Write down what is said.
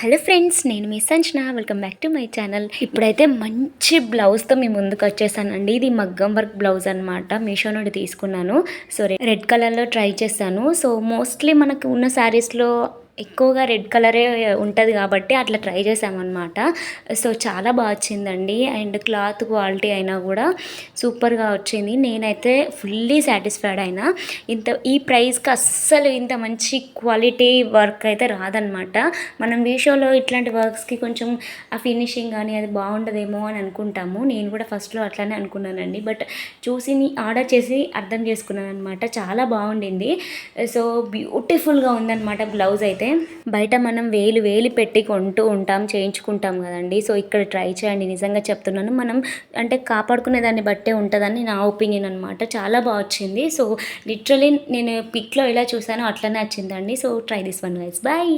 Hello friends, నేను మీ Sanchana. Welcome back to my channel. ఇప్పుడైతే మంచి బ్లౌజ్తో మీ ముందుకు వచ్చేసానండి. ఇది మగ్గం వర్క్ బ్లౌజ్ అనమాట. మీషో నుండి తీసుకున్నాను. సో రెడ్ కలర్లో ట్రై చేశాను. సో మోస్ట్లీ మనకు ఉన్న శారీస్లో ఎక్కువగా రెడ్ కలరే ఉంటుంది కాబట్టి అట్లా ట్రై చేసామన్నమాట. సో చాలా బాగా వచ్చిందండి. అండ్ క్లాత్ క్వాలిటీ అయినా కూడా సూపర్గా వచ్చింది. నేనైతే ఫుల్లీ సాటిస్ఫైడ్ అయినా. ఈ ప్రైస్కి అస్సలు ఇంత మంచి క్వాలిటీ వర్క్ అయితే రాదనమాట. మనం మీషోలో ఇట్లాంటి వర్క్స్కి కొంచెం ఆ ఫినిషింగ్ కానీ అది బాగుంటుందేమో అని అనుకుంటాము. నేను కూడా ఫస్ట్లో అట్లానే అనుకున్నానండి. బట్ చూసి ఆర్డర్ చేసి అర్థం చేసుకున్నాను అనమాట. చాలా బాగుండింది. సో బ్యూటిఫుల్గా ఉందన్నమాట బ్లౌజ్ అయితే. బయట మనం వేలు పెట్టి కొంటూ ఉంటాం, చేయించుకుంటాం కదండి. సో ఇక్కడ ట్రై చేయండి, నిజంగా చెప్తున్నాను. మనం అంటే కాపాడుకునే దాన్ని బట్టే ఉంటుందని నా ఒపీనియన్ అనమాట. చాలా బాగా వచ్చింది. సో లిటరలీ నేను పిక్లో ఎలా చూసానో అట్లనే వచ్చిందండి. So try this one guys. Bye.